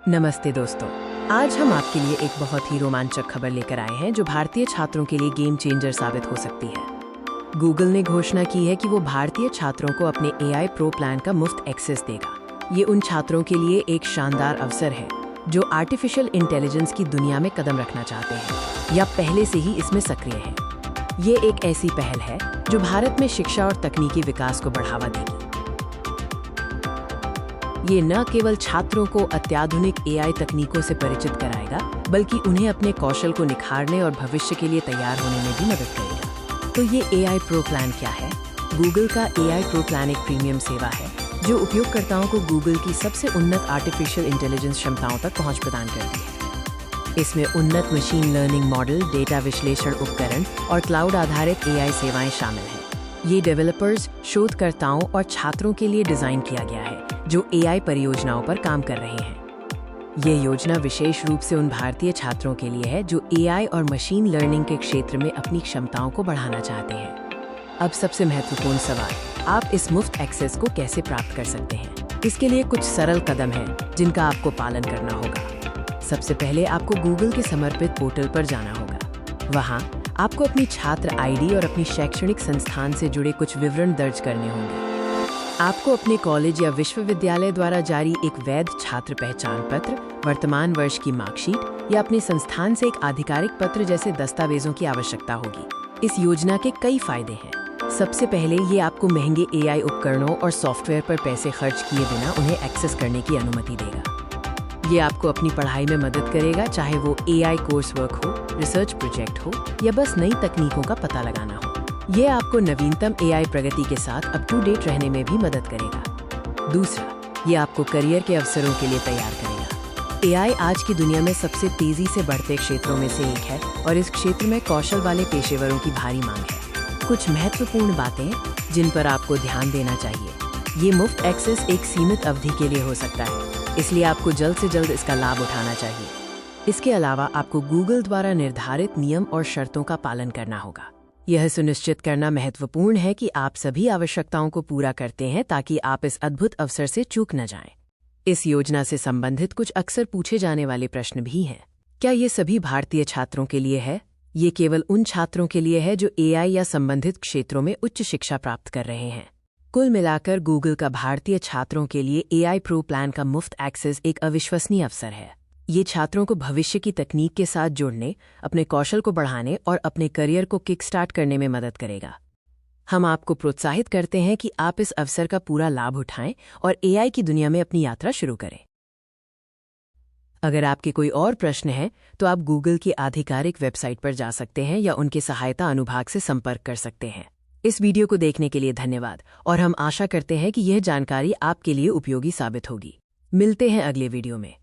नमस्ते दोस्तों, आज हम आपके लिए एक बहुत ही रोमांचक खबर लेकर आए हैं जो भारतीय छात्रों के लिए गेम चेंजर साबित हो सकती है। गूगल ने घोषणा की है कि वो भारतीय छात्रों को अपने AI प्रो प्लान का मुफ्त एक्सेस देगा। ये उन छात्रों के लिए एक शानदार अवसर है जो आर्टिफिशियल इंटेलिजेंस की दुनिया में कदम रखना चाहते हैं या पहले से ही इसमें सक्रिय हैं। ये एक ऐसी पहल है जो भारत में शिक्षा और तकनीकी विकास को बढ़ावा देगी। ये न केवल छात्रों को अत्याधुनिक AI तकनीकों से परिचित कराएगा, बल्कि उन्हें अपने कौशल को निखारने और भविष्य के लिए तैयार होने में भी मदद करेगा। तो ये AI प्रो प्लान क्या है? गूगल का AI प्रो प्लान एक प्रीमियम सेवा है जो उपयोगकर्ताओं को गूगल की सबसे उन्नत आर्टिफिशियल इंटेलिजेंस क्षमताओं तक पहुंच प्रदान करती है। इसमें उन्नत मशीन लर्निंग मॉडल, डेटा विश्लेषण उपकरण और क्लाउड आधारित AI सेवाएं शामिल हैं। ये डेवलपर्स, शोधकर्ताओं और छात्रों के लिए डिजाइन किया गया है जो AI परियोजनाओं पर काम कर रहे हैं। ये योजना विशेष रूप से उन भारतीय छात्रों के लिए है जो AI और मशीन लर्निंग के क्षेत्र में अपनी क्षमताओं को बढ़ाना चाहते हैं। अब सबसे महत्वपूर्ण सवाल, आप इस मुफ्त एक्सेस को कैसे प्राप्त कर सकते हैं? इसके लिए कुछ सरल कदम हैं जिनका आपको पालन करना होगा। सबसे पहले आपको गूगल के समर्पित पोर्टल पर जाना होगा। वहाँ आपको अपनी छात्र ID और अपनी शैक्षणिक संस्थान से जुड़े कुछ विवरण दर्ज करने होंगे। आपको अपने कॉलेज या विश्वविद्यालय द्वारा जारी एक वैध छात्र पहचान पत्र, वर्तमान वर्ष की मार्कशीट या अपने संस्थान से एक आधिकारिक पत्र जैसे दस्तावेजों की आवश्यकता होगी। इस योजना के कई फायदे हैं। सबसे पहले ये आपको महंगे AI उपकरणों और सॉफ्टवेयर पर पैसे खर्च किए बिना उन्हें एक्सेस करने की अनुमति देगा। ये आपको अपनी पढ़ाई में मदद करेगा, चाहे वो AI कोर्स वर्क हो, रिसर्च प्रोजेक्ट हो या बस नई तकनीकों का पता लगाना हो। ये आपको नवीनतम AI प्रगति के साथ अप टू डेट रहने में भी मदद करेगा। दूसरा, ये आपको करियर के अवसरों के लिए तैयार करेगा। AI आज की दुनिया में सबसे तेजी से बढ़ते क्षेत्रों में से एक है और इस क्षेत्र में कौशल वाले पेशेवरों की भारी मांग है। कुछ महत्वपूर्ण बातें जिन पर आपको ध्यान देना चाहिए। ये मुफ्त एक्सेस एक सीमित अवधि के लिए हो सकता है, इसलिए आपको जल्द से जल्द इसका लाभ उठाना चाहिए। इसके अलावा आपको गूगल द्वारा निर्धारित नियम और शर्तों का पालन करना होगा। यह सुनिश्चित करना महत्वपूर्ण है कि आप सभी आवश्यकताओं को पूरा करते हैं ताकि आप इस अद्भुत अवसर से चूक न जाएं। इस योजना से संबंधित कुछ अक्सर पूछे जाने वाले प्रश्न भी हैं। क्या ये सभी भारतीय छात्रों के लिए है? ये केवल उन छात्रों के लिए है जो AI या संबंधित क्षेत्रों में उच्च शिक्षा प्राप्त कर रहे हैं। कुल मिलाकर गूगल का भारतीय छात्रों के लिए AI प्रो प्लान का मुफ्त एक्सेस एक अविश्वसनीय अवसर है। ये छात्रों को भविष्य की तकनीक के साथ जुड़ने, अपने कौशल को बढ़ाने और अपने करियर को किक स्टार्ट करने में मदद करेगा। हम आपको प्रोत्साहित करते हैं कि आप इस अवसर का पूरा लाभ उठाएं और AI की दुनिया में अपनी यात्रा शुरू करें। अगर आपके कोई और प्रश्न हैं, तो आप गूगल की आधिकारिक वेबसाइट पर जा सकते हैं या उनके सहायता अनुभाग से संपर्क कर सकते हैं। इस वीडियो को देखने के लिए धन्यवाद और हम आशा करते हैं कि यह जानकारी आपके लिए उपयोगी साबित होगी। मिलते हैं अगले वीडियो में।